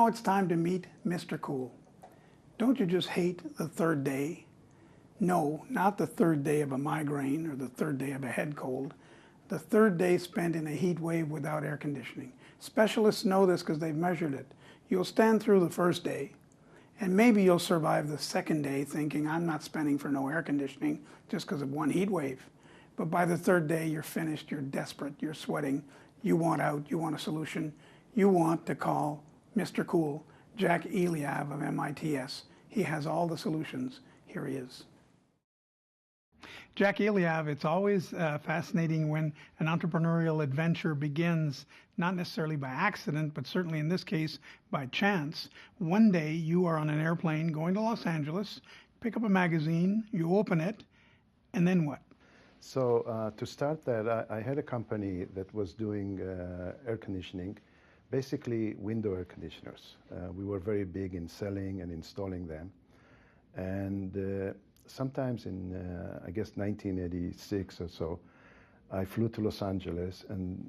it's time to meet Mr. Cool. Don't you just hate the third day? No, not the third day of a migraine or the third day of a head cold. The third day spent in a heat wave without air conditioning. Specialists know this because they've measured it. You'll stand through the first day, and maybe you'll survive the second day thinking, I'm not spending for no air conditioning just because of one heat wave. But by the third day, you're finished, you're desperate, you're sweating, you want out, you want a solution. You want to call Mr. Cool, Jack Eliav of MITS. He has all the solutions. Here he is. Jack Eliav, it's always fascinating when an entrepreneurial adventure begins, not necessarily by accident, but certainly in this case, by chance. One day you are on an airplane going to Los Angeles, pick up a magazine, you open it, and then what? So to start that, I had a company that was doing air conditioning, basically window air conditioners. We were very big in selling and installing them. And sometimes in, I guess, 1986 or so, I flew to Los Angeles and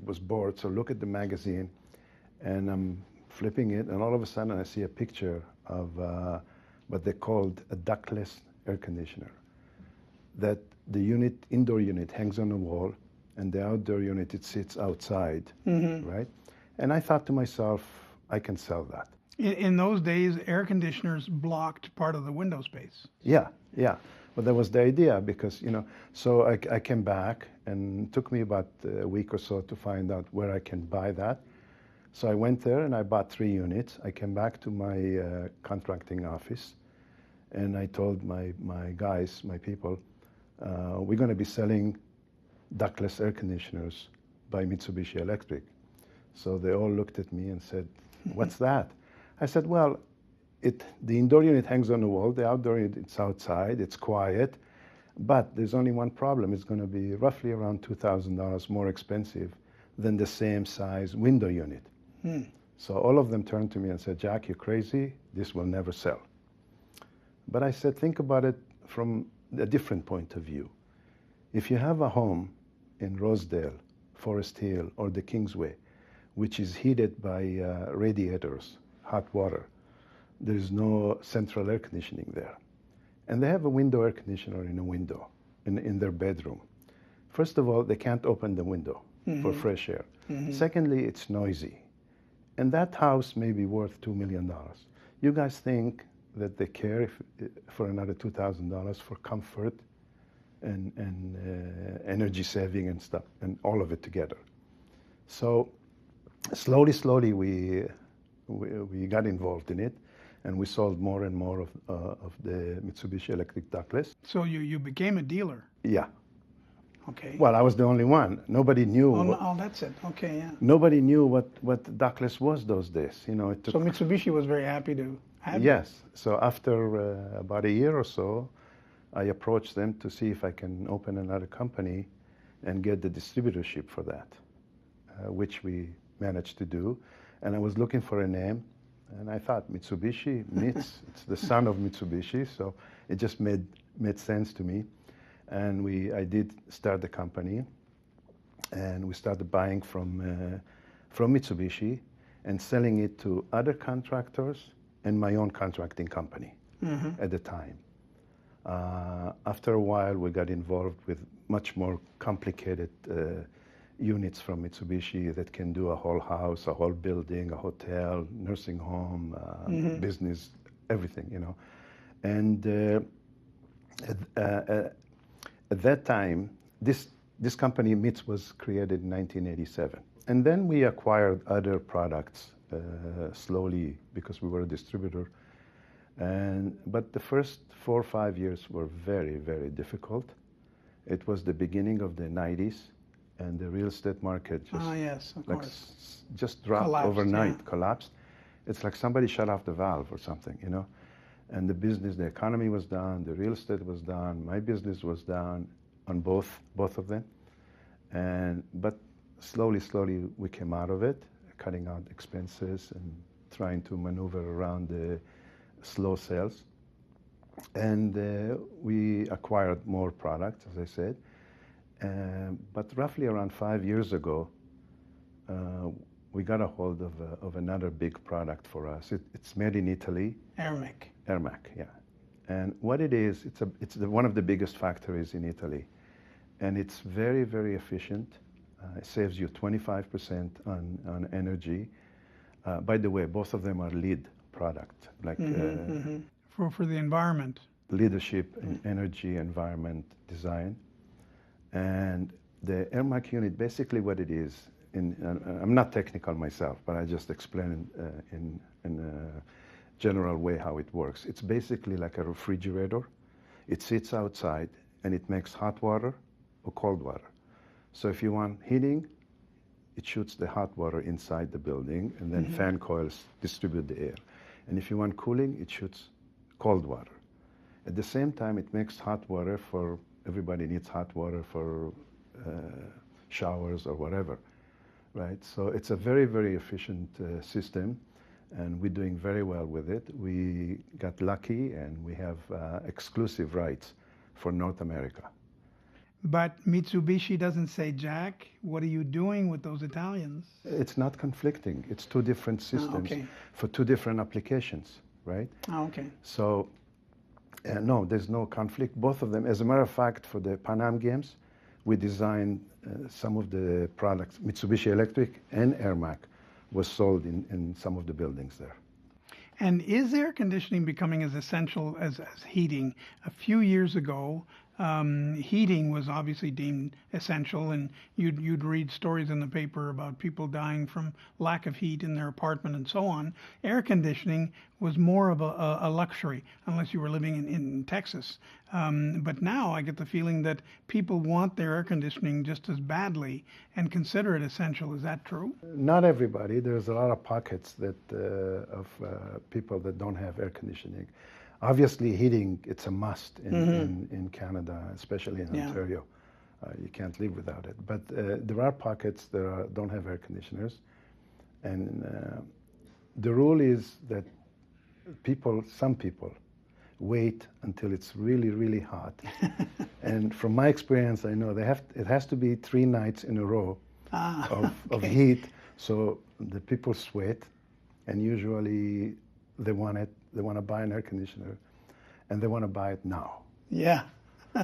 was bored, so look at the magazine, and I'm flipping it, and all of a sudden I see a picture of what they called a ductless air conditioner. That the unit, indoor unit, hangs on the wall, and the outdoor unit, it sits outside, right? And I thought to myself, I can sell that. In those days, air conditioners blocked part of the window space. Yeah. But that was the idea because, so I came back, and it took me about a week or so to find out where I can buy that. So I went there and I bought 3 units. I came back to my contracting office, and I told my guys, my people, we're going to be selling ductless air conditioners by Mitsubishi Electric. So they all looked at me and said, what's that? I said, well, the indoor unit hangs on the wall, the outdoor unit, it's outside, it's quiet, but there's only one problem. It's going to be roughly around $2,000 more expensive than the same size window unit. So all of them turned to me and said, Jack, you're crazy, this will never sell. But I said, think about it from a different point of view. If you have a home in Rosedale, Forest Hill, or the Kingsway, which is heated by radiators, hot water, there's no central air conditioning there. And they have a window air conditioner in a window, in their bedroom. First of all, they can't open the window for fresh air. Secondly, it's noisy. And that house may be worth $2 million. You guys think that they care for another $2,000 for comfort and energy saving and stuff, and all of it together. So slowly we got involved in it, and we sold more and more of the Mitsubishi Electric ductless. So you became a dealer? Yeah. Okay. Well, I was the only one. Nobody knew. Oh, that's it. Okay, yeah. Nobody knew what ductless was those days. It took. So Mitsubishi was very happy to have Yes. So after about a year or so, I approached them to see if I can open another company and get the distributorship for that, which we managed to do. And I was looking for a name, and I thought Mitsubishi, Mits, it's the son of Mitsubishi, so it just made sense to me. And I did start the company, and we started buying from Mitsubishi and selling it to other contractors and my own contracting company at the time. After a while, we got involved with much more complicated units from Mitsubishi that can do a whole house, a whole building, a hotel, nursing home, business, everything, And at that time, this company, MITS, was created in 1987. And then we acquired other products slowly because we were a distributor. But the first 4 or 5 years were very, very difficult. It was the beginning of the 90s, and the real estate market just dropped collapsed, overnight, collapsed. It's like somebody shut off the valve or something, And the economy was down, the real estate was down, my business was down on both of them. But slowly we came out of it, cutting out expenses and trying to maneuver around the slow sales. And we acquired more products, as I said. But roughly around 5 years ago, we got a hold of another big product for us. It's made in Italy. Aramec. Aramec, yeah. And what it is, one of the biggest factories in Italy. And it's very, very efficient. It saves you 25% on energy. By the way, both of them are LEED product, like For the environment. leadership in energy, environment, design. And the Airmac unit, basically what it is, I'm not technical myself, but I just explain in a general way how it works. It's basically like a refrigerator. It sits outside and it makes hot water or cold water. So if you want heating, it shoots the hot water inside the building, and then fan coils distribute the air. And if you want cooling, it shoots cold water. At the same time, it makes hot water for, everybody needs hot water for showers or whatever, right? So it's a very, very efficient system, and we're doing very well with it. We got lucky, and we have exclusive rights for North America. But Mitsubishi doesn't say, Jack, what are you doing with those Italians? It's not conflicting. It's two different systems for two different applications, right? Oh, okay. So, no, there's no conflict. Both of them, as a matter of fact, for the Pan Am Games, we designed some of the products. Mitsubishi Electric and Airmac was sold in some of the buildings there. And is air conditioning becoming as essential as heating? A few years ago, heating was obviously deemed essential, and you'd read stories in the paper about people dying from lack of heat in their apartment and so on. Air conditioning was more of a luxury, unless you were living in Texas. But now I get the feeling that people want their air conditioning just as badly and consider it essential. Is that true? Not everybody. There's a lot of pockets of people that don't have air conditioning. Obviously, heating, it's a must in Canada, especially in Ontario. You can't live without it. But there are pockets that don't have air conditioners. And the rule is that some people wait until it's really, really hot. And from my experience, I know it has to be 3 nights in a row of heat. So the people sweat, and usually they want to buy an air conditioner, and they want to buy it now. Yeah.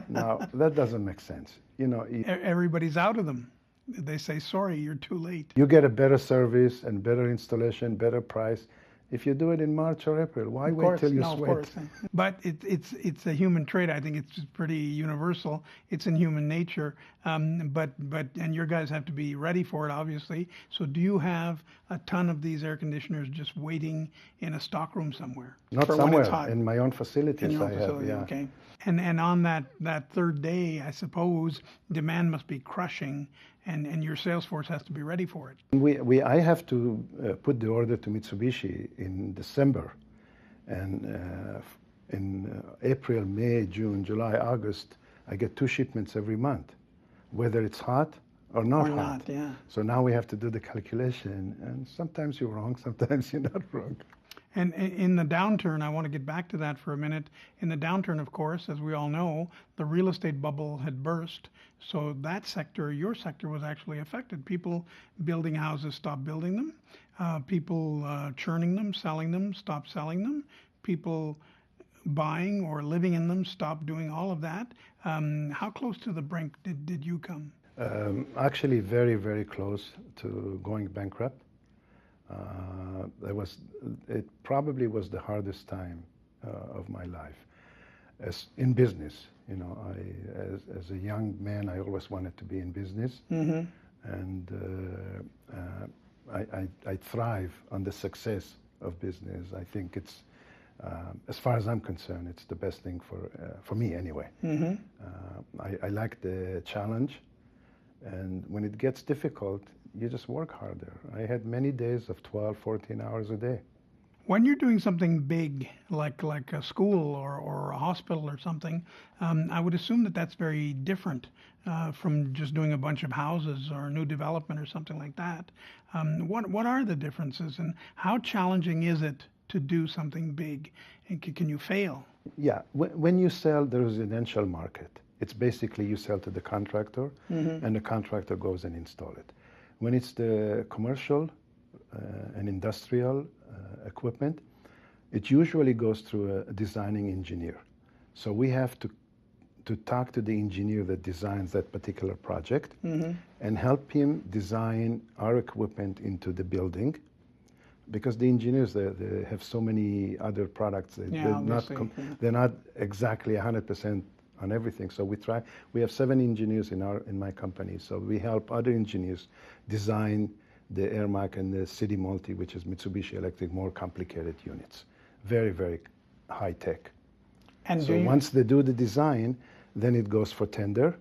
Now, that doesn't make sense. You know, everybody's out of them. They say, sorry, you're too late. You get a better service and better installation, better price if you do it in March or April. Why wait till you sweat? Of course. But it's a human trait. I think it's pretty universal. It's in human nature. But your guys have to be ready for it, obviously. So do you have a ton of these air conditioners just waiting in a stockroom somewhere? Not somewhere. In my own facilities. In your own facility, yeah. Okay. And on that third day, I suppose demand must be crushing, and your sales force has to be ready for it. I have to put the order to Mitsubishi in December, and in April, May, June, July, August, I get 2 shipments every month, whether it's hot or not hot. Yeah. So now we have to do the calculation, and sometimes you're wrong, sometimes you're not wrong. And in the downturn, I want to get back to that for a minute. In the downturn, of course, as we all know, the real estate bubble had burst. So that sector, your sector, was actually affected. People building houses stopped building them. People churning them, selling them, stopped selling them. People buying or living in them stopped doing all of that. How close to the brink did you come? Actually, very, very close to going bankrupt. It probably was the hardest time of my life, as in business. You know, as a young man, I always wanted to be in business, and I thrive on the success of business. I think it's, as far as I'm concerned, it's the best thing for me anyway. I like the challenge, and when it gets difficult, you just work harder. I had many days of 12, 14 hours a day. When you're doing something big, like a school or a hospital or something, I would assume that that's very different from just doing a bunch of houses or a new development or something like that. What are the differences, and how challenging is it to do something big? And can you fail? Yeah, when you sell the residential market, it's basically you sell to the contractor, and the contractor goes and install it. When it's the commercial, an industrial equipment, it usually goes through a designing engineer. So we have to talk to the engineer that designs that particular project and help him design our equipment into the building, because the engineers, they have so many other products. They're not exactly 100% on everything. So we have 7 engineers in my company. So we help other engineers design the Airmac and the City Multi, which is Mitsubishi Electric, more complicated units. Very, very high tech. And so once they do the design, then it goes for tender,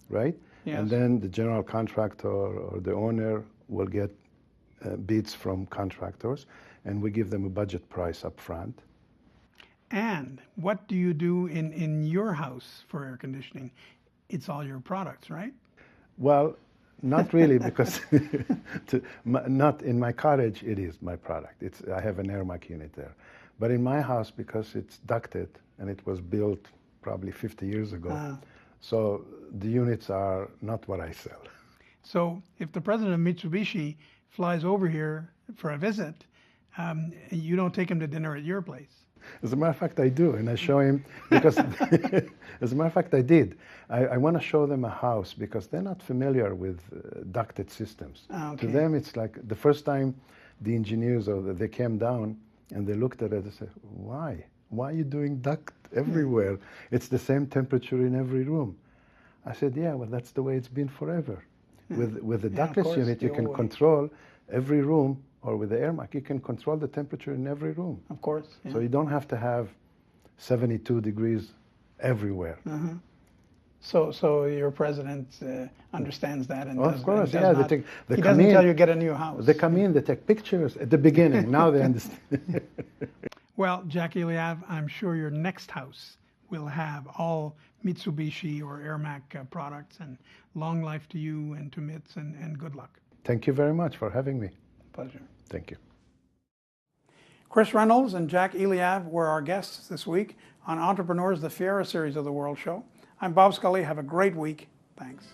right? Yes. And then the general contractor or the owner will get bids from contractors, and we give them a budget price up front. And what do you do in your house for air conditioning? It's all your products, right? Well, not really, because not in my cottage, it is my product. I have an Airmac unit there. But in my house, because it's ducted and it was built probably 50 years ago, so the units are not what I sell. So if the president of Mitsubishi flies over here for a visit, you don't take him to dinner at your place. As a matter of fact, I do, and I show him, because, as a matter of fact, I did. I want to show them a house, because they're not familiar with ducted systems. Okay. To them, it's like the first time the engineers, they came down, and they looked at it and said, why? Why are you doing duct everywhere? It's the same temperature in every room. I said, yeah, well, that's the way it's been forever. With the ductless unit, you can control every room, or with the Airmac, you can control the temperature in every room. Of course. Yeah. So you don't have to have 72 degrees everywhere. So your president understands that, and of course, yeah. He doesn't tell you get a new house. They come in, they take pictures at the beginning. Now they understand. Well, Jack Eliav, I'm sure your next house will have all Mitsubishi or Airmac products, and long life to you and to MITS, and good luck. Thank you very much for having me. Pleasure. Thank you. Chris Reynolds and Jack Eliav were our guests this week on Entrepreneurs, the Fiera series of the World Show. I'm Bob Scully. Have a great week. Thanks.